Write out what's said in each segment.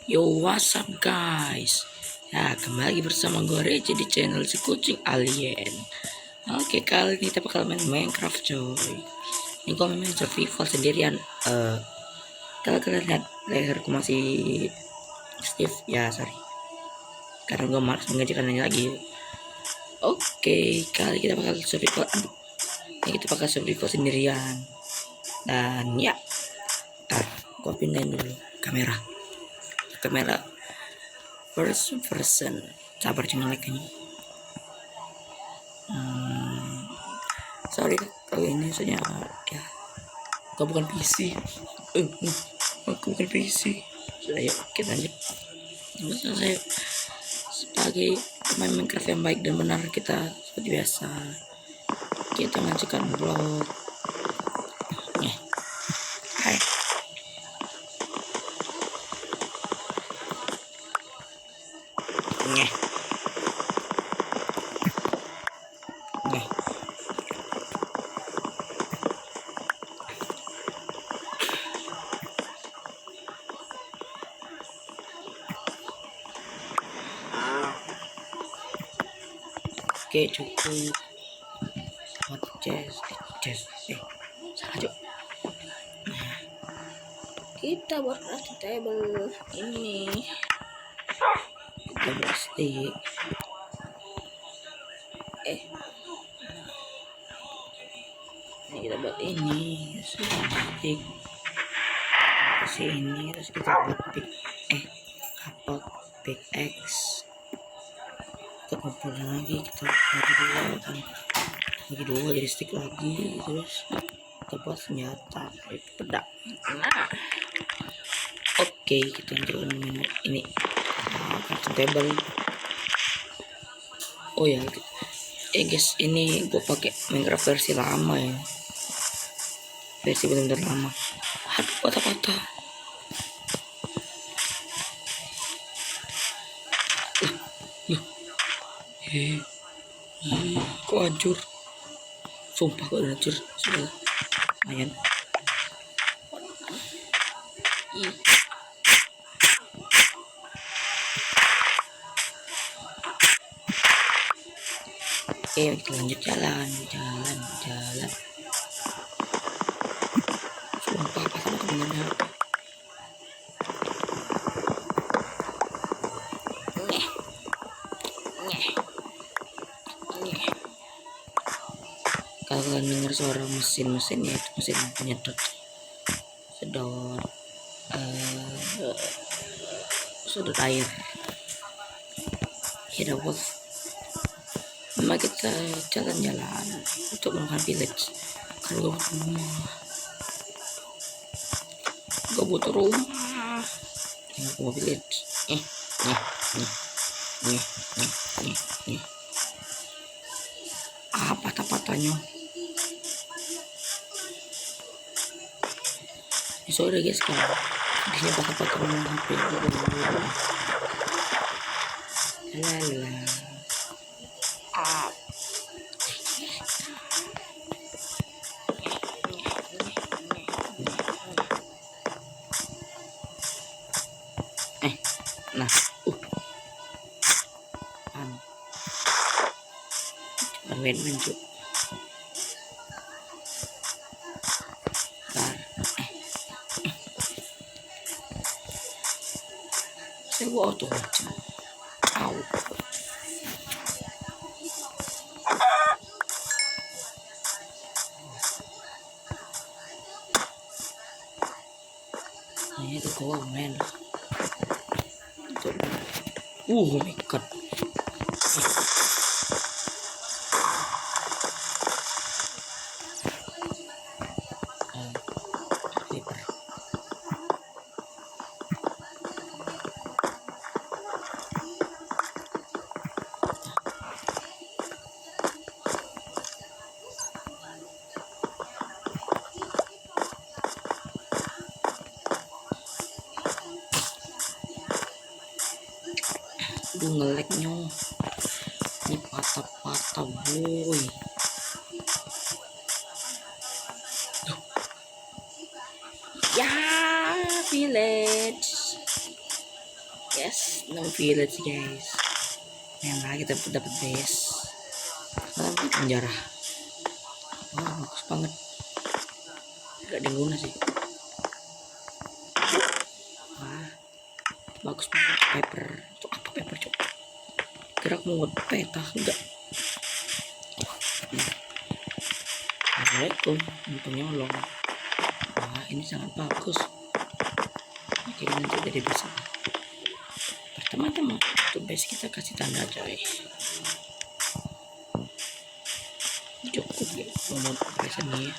Yo, what's up guys? Ya, kembali lagi bersama gue Reci di channel si kucing alien. Oke, kali ini kita bakal main Minecraft coy. Ini gue main survival sendirian. Kalau kalian lihat leherku masih stiff, ya sorry. Karena gue malas mengerjakannya lagi. Oke, kali kita bakal survival. Ini kita bakal survival sendirian. Dan ya, gue pindahin dulu kamera first person. Sabar cuma like ini. Sorry kalau ini soalnya ya aku bukan PC. Aku bukan PC. Sudah yuk kita lanjut. Saya sebagai pemain Minecraft yang baik dan benar, kita seperti biasa kita mengajukan blog. Hai. Oke. Oke, cukup. Hot chest. Salah cok. Kita buat crafting table ini. Kita plastik. Ini kita buat ini plastik. Sini terus kita buat kapot pickaxe. Kita kumpulin lagi, kita bagi dua jadi stick lagi, terus kita buat senjata itu pedang. Nah, oke, kita lanjutkan ini crafting table. Oh ya guys, ini gue pakai Minecraft versi lama ya, versi benar-benar lama. Aduh, patah-patah. Kok hancur? Sumpah kok hancur. Sudah lumayan. Oke, kita lanjut jalan. Sumpah apa sama temennya apa? Kalau kalian dengar suara mesin ya, itu mesin penyedot sedot air. Ya dapat. Mari kita jalan-jalan untuk menemukan village. Kalau gue butuh rumah. Tinggal mau village. Apa patah-patahnya? Sorry guys, kalau dia patah-patah ngomong HP lala. Nah, main cuk. Saya gua auto aja. Au. Ini tuh gua main. Oh my god. Aduh, ngeleknya ini patah-patah boy. Ya, village. No village guys. Yang lagi kita dapat base. Malah di penjara. Wah bagus banget. Gak ada guna sih. Wah bagus banget paper. Itu apa paper coba? Gerak mau peta enggak? Assalamualaikum penyolong. Wah ini sangat bagus. Oke nanti jadi bisa. Pertama-tama untuk base kita kasih tanda coy. Cukup ya mau base nih.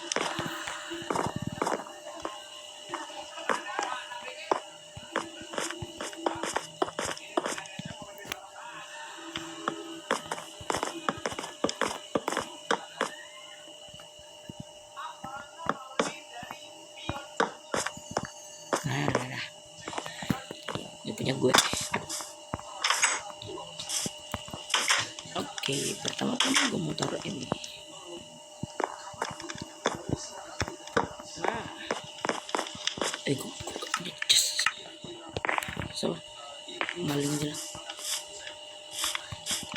Nah, ini punya gue. Oke, pertama-tama gue mau taruh ini. Nah, gue punya chest. So, maling aja lah.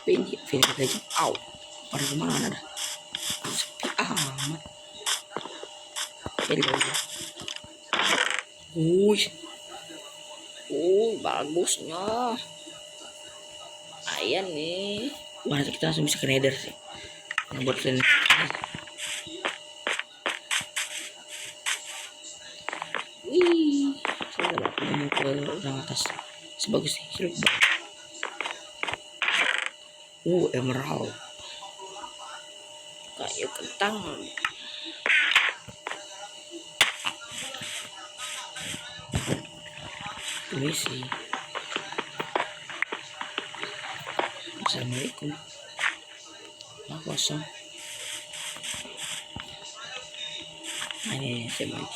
Tapi ini film aja. Au, pada kemana dah? Sepi amat. Hello. Bagusnya. Ayan nih. Wah, kita langsung bisa ke nether sih. Yang buat friend. Wih, saya mau ke orang atas. Sebagus sih, silver. Emerald. Kayu kentang. Ini sih. Assalamualaikum. Nah, kosong. Nah, ini saya mau.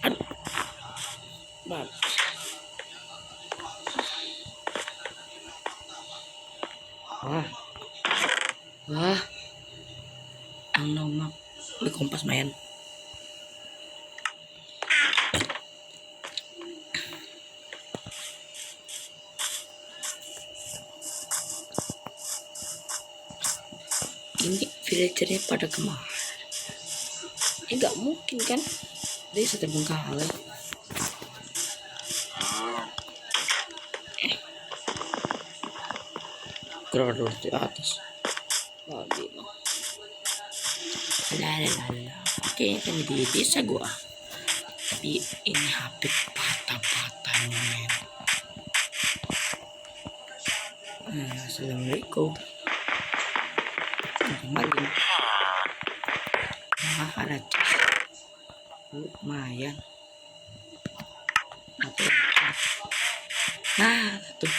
Aduh. Bagus. Wah. Ang nomap. Di kompas main. Ini villagernya pada kemana? Nggak mungkin kan? Dia sudah terbengkalai. Keluar di atas. Lagi mah. Oke, kan di desa gua. Tapi ini HP patah-patahnya men. Assalamualaikum. Kembali. Ada lumayan. Nah tuh,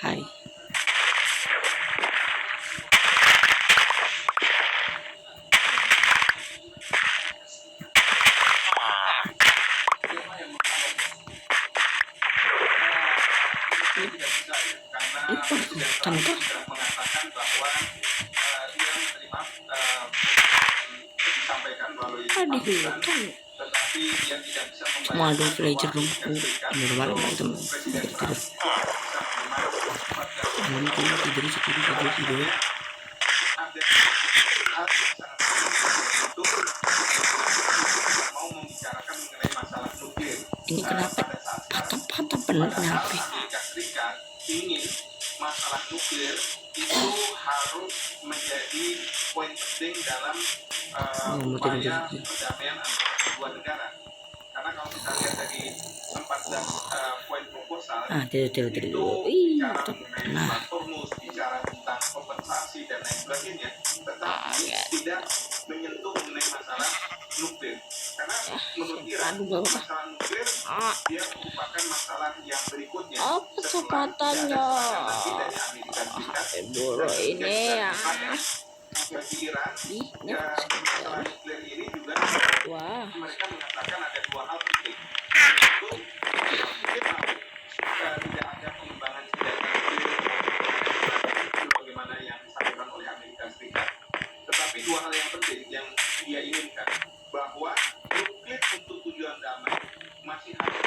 hai. Tanpa ada hutan. Semua ada villager dong. Normal teman. Tidur. Ini kenapa patah-patah bener kenapa? Ingin masalah nuklir itu harus menjadi poin penting dalam upaya perdamaian antara kedua negara. Karena kalau kita lihat dari 14 poin proposal itu bicara mengenai Hormuz, bicara tentang kompensasi dan lain sebagainya, tetapi tidak menyentuh mengenai masalah nuklir. Karena menurut Iran masalah nuklir dia merupakan masalah yang berikutnya. Kecepatannya buruk ini ya. Bagi Iran, masalah nuklir ini juga mereka mengatakan ada dua hal penting. Itu tidak ada pengembangan senjata nuklir sebagaimana yang disampaikan oleh Amerika Serikat. Tetapi dua hal yang penting yang dia inginkan, bahwa nuklir untuk tujuan damai masih harus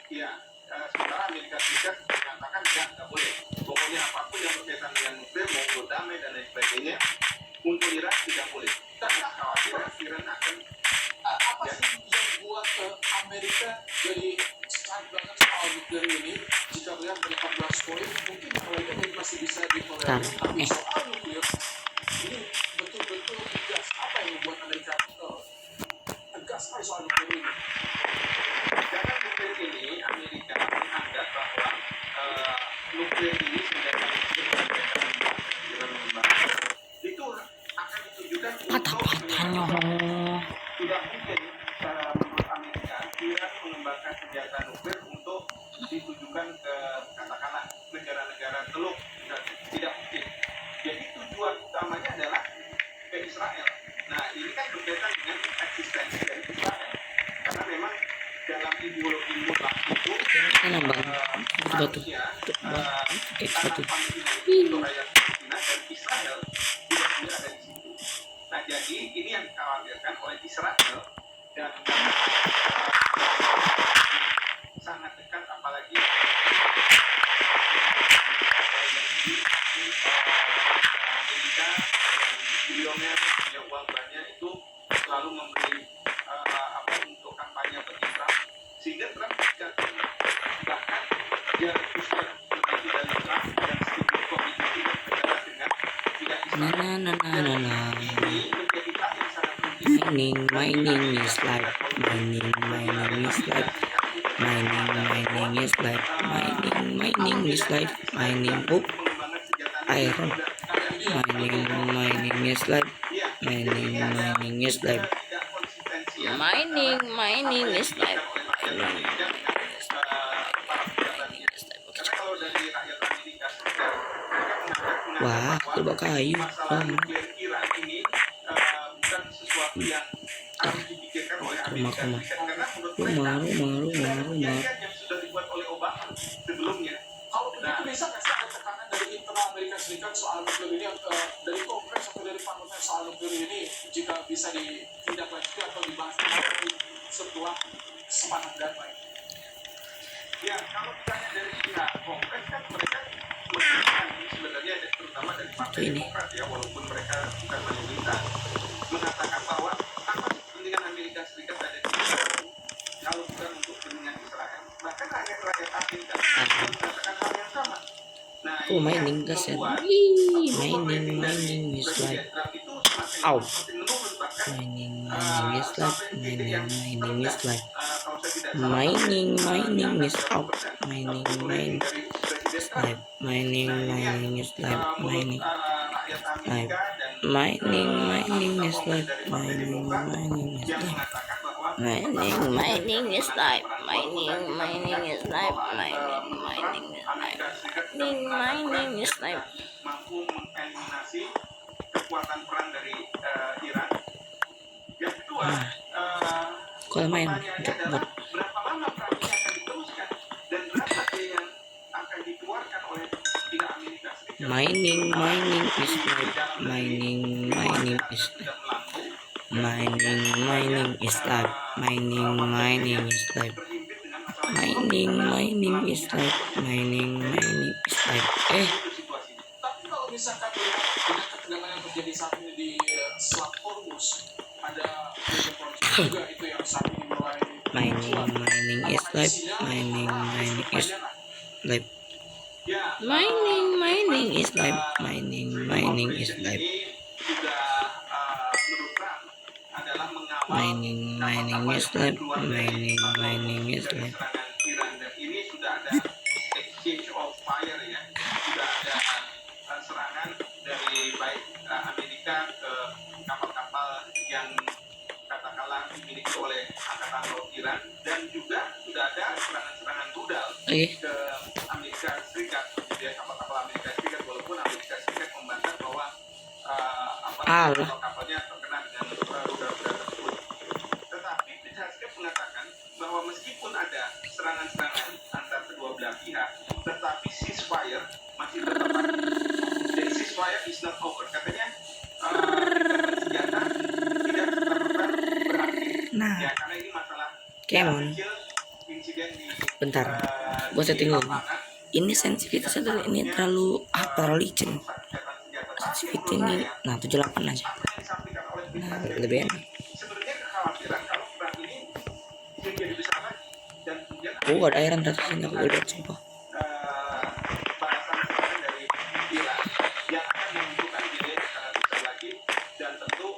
Iya, sementara Amerika Serikat mengatakan nggak boleh. Pokoknya apapun yang berkaitan dengan nuklir, mau damai dan lain sebagainya, untuk Iran tidak boleh. Karena khawatir Iran akan apa sih yang buat Amerika jadi strike banget soal nuklir ini? Jika melihat dari 14 poin, mungkin mereka masih bisa ditolerir. Tapi soal nuklir ini betul-betul tegas. Apa yang membuat Amerika tegas soal nuklir ini? Karena nuklir ini Amerika menganggap bahwa nuklir ini senjata nuklir itu akan ditujukan untuk patah-patahnya. tidak mungkin menurut Amerika Iran mengembangkan senjata nuklir untuk ditujukan ke katakanlah negara-negara teluk, tidak mungkin. Jadi tujuan utamanya adalah ke Israel. Nah ini kan berkaitan dengan eksistensi dari Israel karena memang dalam ideologi mutlak itu manusia tanah Palestina itu rakyat Palestina dan Israel tidak boleh ada di situ. Nah jadi ini yang dikhawatirkan oleh Israel dan sangat dekat apalagi Amerika yang bilioner punya uang banyak itu selalu memberi untuk kampanye bagi Trump sehingga Trump bahkan dia refuskan begitu dari Trump dan Steve Covid itu berbicara dengan tidak Israel. Ini menjadi hal yang sangat penting. Mining is life. Mining is life. Mining is life. Mining is life. Mining up iron. Mining is life. Mining is life. Mining is life. Wah, coba kayu. Masalah nuklir Iran ini bukan sesuatu yang harus dipikirkan oleh Amerika Serikat karena menurut mereka perjanjian yang sudah dibuat oleh Obama sebelumnya. Kalau begitu bisa nggak sih ada tekanan dari internal Amerika Serikat soal nuklir ini dari Kongres atau dari parlemen soal nuklir ini jika bisa ditindaklanjuti atau dibahas lagi setelah semangat damai? Ya kalau misalnya dari pihak Kongres kan mereka mengatakan ini sebenarnya terutama dari Partai Demokrat ya walaupun mereka bukan mayoritas mengatakan bahwa apa kepentingan Amerika Serikat ada di Israel kalau bukan untuk kepentingan Israel bahkan rakyat Amerika mengatakan hal yang sama. Nah ini mining yang gas ya. membuat Mining is life. Ow. Mining is life. Mining is life. Mining is out. Mining is life. Mining is life. Mining life. Mining is life. Mining is life. Mining is life. Mining is life. Mining is life. mampu mengeliminasi kekuatan perang dari Iran. Yang kedua, Kalau main pertanyaannya adalah berapa lama perang ini akan diteruskan dan berapa biaya yang akan dikeluarkan oleh pihak Amerika Serikat. mining is life. Mining is life. Mining is life. Mining is life. Mining is life. Mining is life. Tapi kalau misalkan melihat dengan ketegangan yang terjadi saat ini di Selat Hormuz, ada juga itu yang saat ini mulai Mining is life. Mining is life. Mining is life. Mining is life. Mining is life. Mining is life. Iran dan ini sudah ada exchange of fire ya, sudah ada serangan dari baik Amerika ke kapal-kapal yang katakanlah dimiliki oleh angkatan laut Iran dan juga sudah ada serangan-serangan rudal ke Amerika Serikat, ya kapal-kapal Amerika Serikat walaupun Amerika Serikat membantah bahwa kapal-kapalnya terkena dengan rudal-rudal tersebut. Tetapi Pihak mengatakan bahwa meskipun ada serangan-serangan antar kedua belah pihak, tetapi ceasefire masih tetap ada. Jadi ceasefire is not over. Katanya senjata tidak serta-merta berakhir. Ya karena ini masalah kecil insiden di Bentar, gua setting dulu. Ini sensitivitasnya tuh ini terlalu licin. Sensitivity ini, nah 78 aja. Nah, lebih enak. Sebenarnya kekhawatiran kalau perang ini menjadi besar lagi dan kemudian Oh, ada airan ratusnya aku lihat sumpah. balasan serangan dari Iran yang akan membutuhkan biaya yang sangat besar lagi dan tentu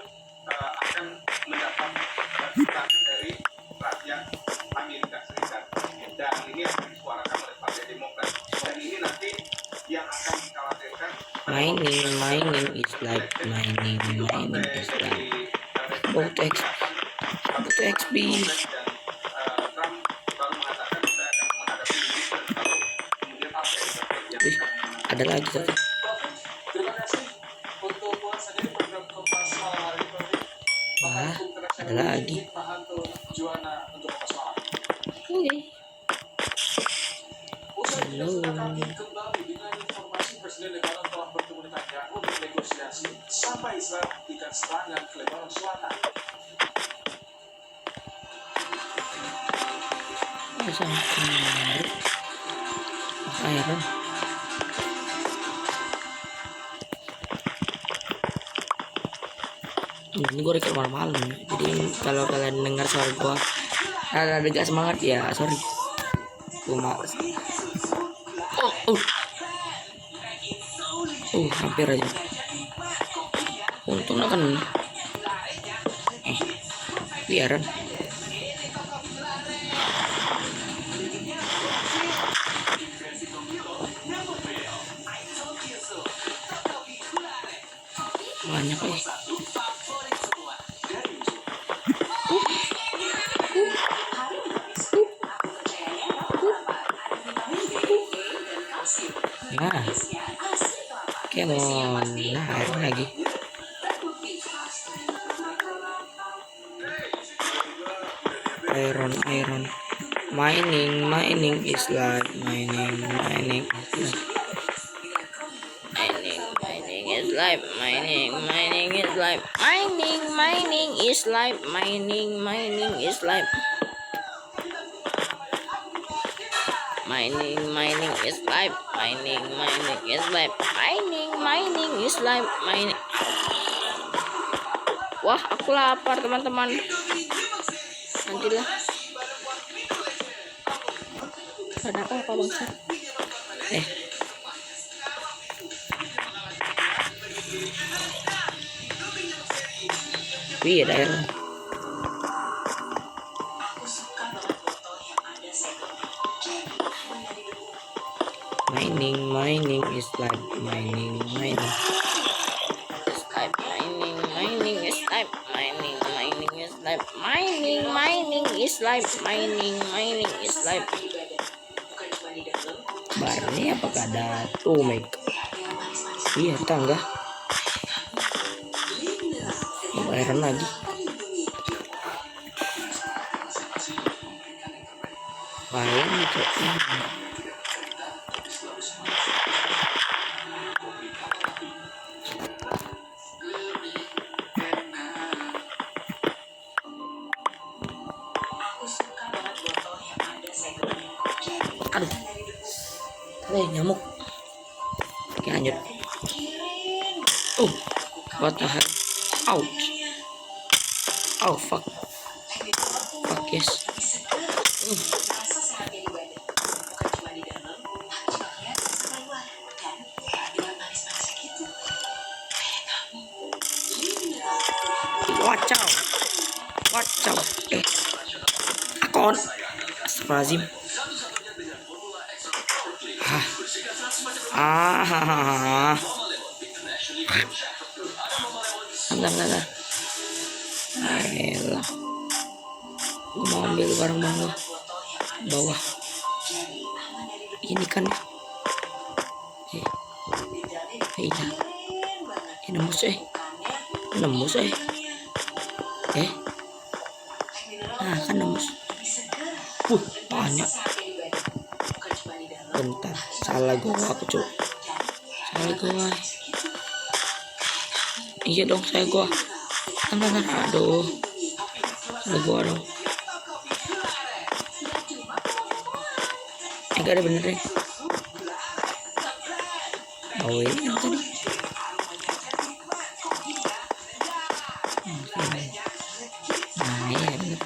akan mendapat serangan dari rakyat Amerika Serikat, dan ini akan disuarakan oleh Partai Demokrat, dan ini nanti yang akan dikhawatirkan Mining is like mining is like about to XP. dan Trump baru mengatakan kita akan menghadapi ini dan kalau kemudian apa yang terjadi. Wih, ada lagi satu. Terima kasih untuk ulasannya di program Kompas Malam hari ini, Prof. Wah, ada lagi. Mahanto Juwana untuk Kompas Malam. Oke. Usai Halo. sudah kami kembali dengan informasi Presiden Lebanon telah bertemu Netanyahu untuk negosiasi sampai Israel menghentikan serangan ke Lebanon Selatan. Sampai iron. Ini gue record malam-malam ya. Jadi kalau kalian dengar suara gue ada gak semangat ya sorry. Gue males. Hampir aja. Untung kan biaran. Banyak nah Kemon, nah air lagi. Iron. Mining is like mining is like. Mining is life. Mining is life. Mining is life. Mining is life. Mining is life. Mining is life. Mining is life. Mining. Wah, aku lapar teman-teman. Nantilah. Ada apa bangsa? Wih, ada air. Mining is like mining is life. Mining is life. Mining is life. Mining is life. Mining is life. Bar ini apakah ada make? Iya, tangga. Iron lagi. Bayang itu. Aduh, nyamuk. Oke, lanjut. What the hell? Ouch. Oh fuck. Fuck yes. Watch out. Akon. Astagfirullahaladzim. Bentar. Ayolah. Gue mau ambil barang bawah. Ini kan iya. Nembus nah kan nembus. Banyak. Bentar, salah aku cuk. Iya dong, gua. Bentar, aduh. Salah gua dong. Enggak ada bener deh. Oh ini yang tadi. Nah iya bener.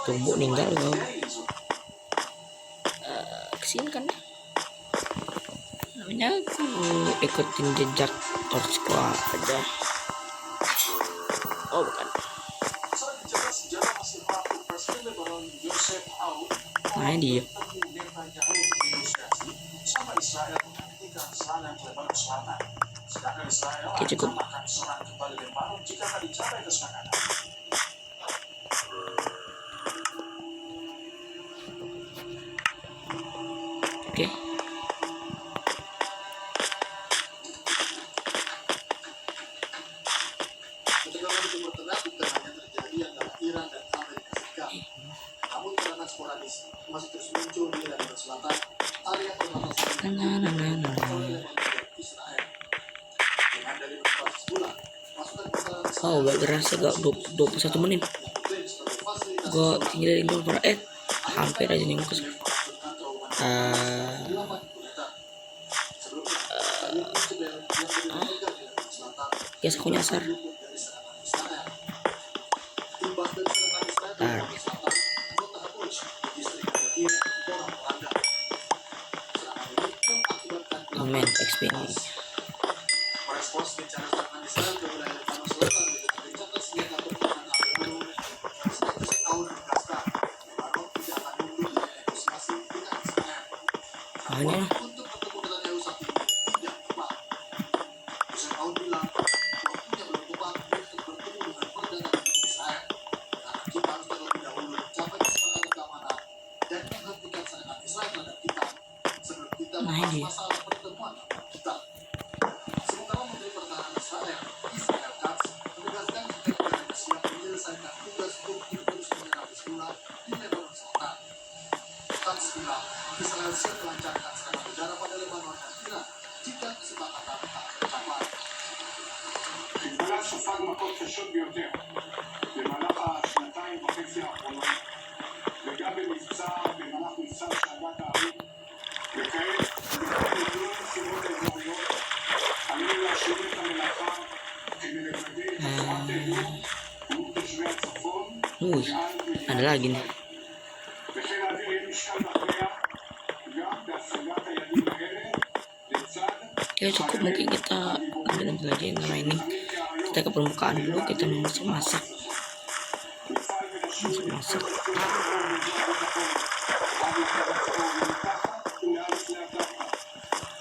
Tunggu ninggal kau. Kesini kan? Namanya aku ikutin jejak Torchqua aja. Oh bukan. Nah dia. Oke cukup. Oke. Ketegangan di Timur Tengah bukan hanya terjadi antara Iran dan Amerika Serikat, namun karena sporadis masih terus muncul di Lebanon Selatan, area perbatasan oleh Israel. Dengan dari berbasis bulan, pasukan pertahanan Oh gak kerasa gak 21 menit. Gue tinggalin dulu para hampir aja nih mukus. Guys aku nyasar. Amen XP ini. merespons bencana serangan Israel ke wilayah Lebanon Selatan dengan gencatan senjata pertahanan Lebanon sejak tahun menegaskan Lebanon tidak akan mundur dari negosiasi dengan Israel. Hanya Untuk bertemu dengan EU saat ini tidak tepat. Eisenhower bilang waktunya belum tepat untuk bertemu dengan perdana menteri Israel karena kita harus terlebih dahulu mencapai kesepakatan keamanan dan menghentikan serangan Israel terhadap kita sebelum kita membahas masalah pertemuan kita. Sementara Menteri Pertahanan Israel Katz menegaskan jika negaranya siap menyelesaikan tugas untuk terus menyerang Hizbullah di Lebanon Selatan. Katz bilang Israel siap melancarkan serangan udara pada Lebanon dan Iran jika kesepakatan tak tercapai. חיזבאללה ספג מכות קשות ביותר במהלך השנתיים וחצי האחרונות, וגם במהלך מבצע שאגת הערים, וכעת בגלל נסיבות האזוריות עלינו להשלים את המלאכה כדי לוודא את תורת האמון מול תושבי הצפון ada lagi nih. וחיל האוויר יהיה משקל מכריע גם בהשגת היעדים האלה לצד Ya cukup mungkin kita ada nanti lagi yang ini. Kita ke permukaan dulu, kita masak.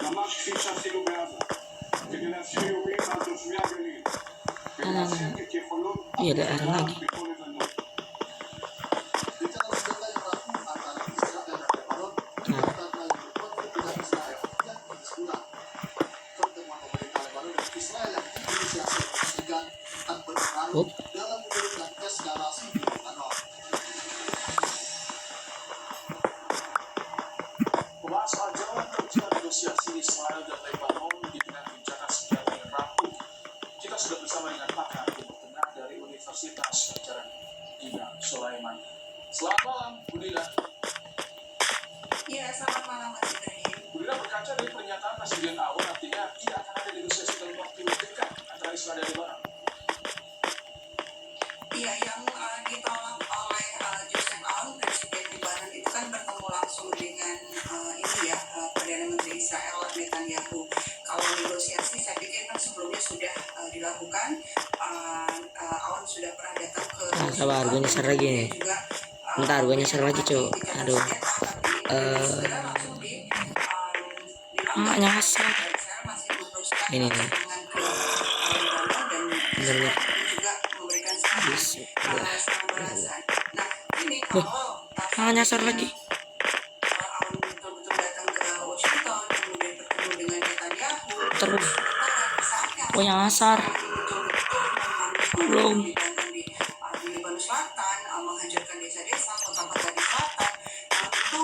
ממש כפי שעשינו בעזה, כדי להסיר איומים על תושבי הגליל ולהסיר את יכולות Iya ada air lagi. בכל לבנון. Gencatan senjata yang rapuh antara Israel dan Lebanon karena yang berkonflik dengan Israel dan Hizbullah. Pertemuan pemerintah Lebanon dan Israel yang diinisiasi Amerika Serikat akan berpengaruh dalam menurunkan eskalasi di Lebanon. Membahas soal jalan terusnya negosiasi Israel dan Lebanon di tengah guncangan senjata yang rapuh, kita sudah bersama dengan pakar Timur Tengah dari Universitas Pajajaran, Dina Sulaiman. Selamat malam, Bu Dina. Iya, selamat malam Mas Ibrahim. Bu Dina, berkaca dari pernyataan Presiden Aoun artinya tidak akan ada negosiasi dalam waktu dekat antara Israel dan Lebanon. Iya, yang ditolak oleh Joseph Aoun, Presiden Lebanon itu kan bertemu langsung dengan Perdana Menteri Israel Netanyahu. Kalau negosiasi, saya pikir kan sebelumnya sudah dilakukan. Aoun sudah pernah datang ke Sabar, gue nyasar lagi nih. Bentar, gue nyasar lagi cuy. Aduh. Nyasar. Ini nih. Bener-bener. Nyasar lagi. Terus. Oh nyasar. Belum. Di Lebanon Selatan menghancurkan desa-desa, kota-kota di selatan. Itu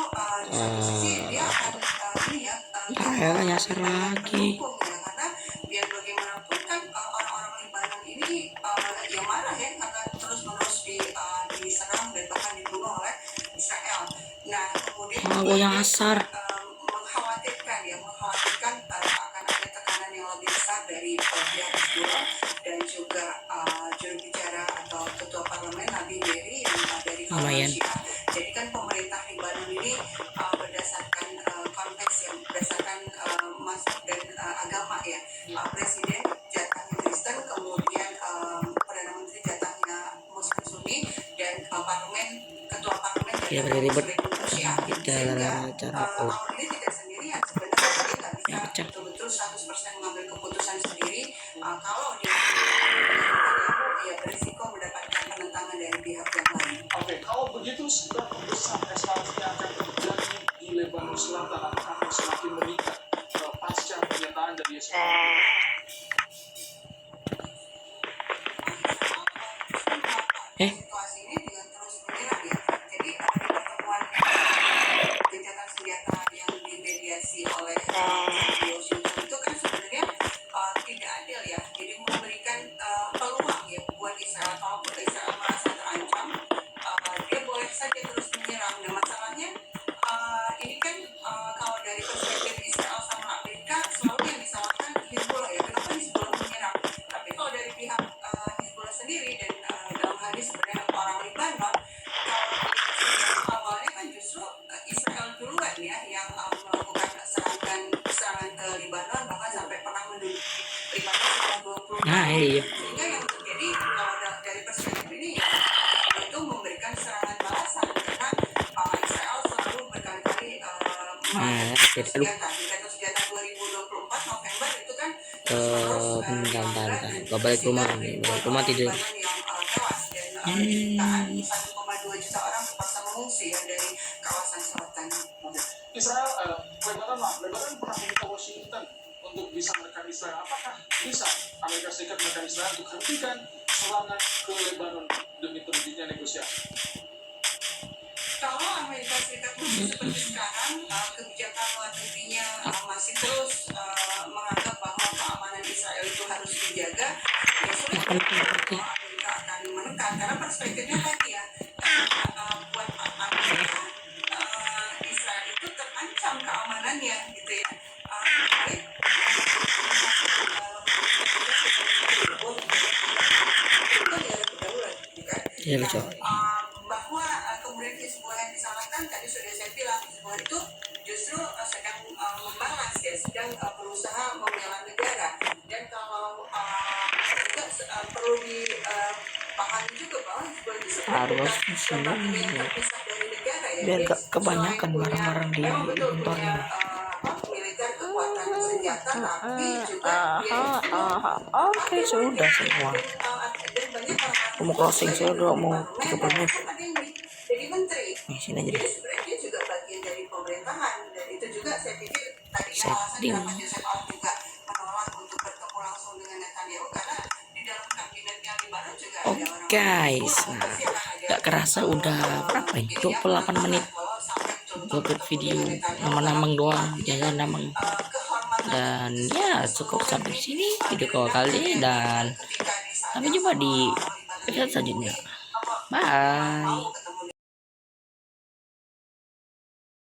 satu sisi dia akan Ya nyasar lagi. mendukung goyang asar. Mengkhawatirkan akan ada tekanan yang lebih besar dari pihak Hizbullah dan juga juru bicara atau ketua parlemen Nabi Berri yang dari kalangan Lumayan. Syiah. Jadi kan pemerintah Lebanon ini berdasarkan konteks yang berdasarkan masuk dan agama ya. Presiden jatahnya Kristen, kemudian perdana menteri jatahnya Muslim Sunni, dan ketua parlemen Ya, jatahnya ribet. Muslim Syiah. Kita cara Kalau ini tidak sendirian sebenarnya, dia nggak bisa pecah. betul-betul 100% mengambil keputusan sendiri. Kalau dia ya berisiko mendapatkan penentangan dari pihak yang lain. Oke, kalau begitu seberapa besar eskalasi yang akan terjadi di Lebanon Selatan akan semakin meningkat pasca pernyataan dari Israel? Situasi ini dengan terus menyerang ya. Jadi di pertemuan gencatan senjata yang dimediasi oleh Washington itu kan sebenarnya tidak adil ya. Jadi memberikan peluang ya buat Israel, kalau Israel merasa terancam, dia boleh saja terus menyerang. Nah masalahnya ini kan kalau dari perspektif Israel sama Amerika selalu yang disalahkan Hizbullah ya. Kenapa Hizbullah menyerang? Tapi kalau dari pihak Hizbullah sendiri dan dalam hal ini sebenarnya orang Lebanon, kalau awalnya kan justru Israel duluan ya yang melakukan serangan ke Lebanon, bahkan sampai pernah menduduki Lebanon selama 20 tahun. Nah, iya. Sehingga yang terjadi kalau dari perspektif ini ya, itu memberikan serangan balasan karena Israel selalu berkali-kali gencatan senjata 2024 November itu kan Gua balik rumah nih, balik rumah tidur. yang tewas dan jutaan 1,2 juta orang terpaksa mengungsi ya dari kawasan selatan. Israel, Lebanon pernah meminta Washington untuk bisa menekan Israel. Apakah bisa Amerika Serikat menekan Israel untuk hentikan serangan ke Lebanon demi terwujudnya negosiasi? Kalau Amerika Serikat masih seperti sekarang, kebijakan luar negerinya masih terus menganggap bahwa keamanan Israel itu harus dijaga, ya sulit Amerika akan menekan karena perspektifnya tadi ya, buat Amerika Israel itu terancam keamanannya gitu ya. Iya betul. Bahwa kemudian Hizbullah yang disalahkan, tadi sudah saya bilang Hizbullah itu justru sedang membalas ya, sedang berusaha membela negara. Dan kalau juga perlu dipahami juga bahwa Hizbullah itu Harus sebenarnya yang terpisah dari negara ya. biar gak kebanyakan barang-barang di betul kantor punya ini. militer kekuatan senjata, tapi juga dia itu Oke, sudah semua. dan banyak Aku mau closing, saya udah mau 30 menit. jadi menteri. Nih, sini aja Jadi deh. sebenarnya dia juga bagian dari pemerintahan, dan itu juga saya pikir tadi alasan Setting. kenapa Joseph Aoun juga menolak untuk bertemu langsung dengan Netanyahu karena di dalam kabinetnya Lebanon juga ada Oke orang guys, nah, gak kerasa udah berapa ini? 28 menit. Gue buat video nama-namang doang, jangan namang. Dan ya cukup sampai sini video kali ini, dan sampai jumpa di episode selanjutnya. Bye.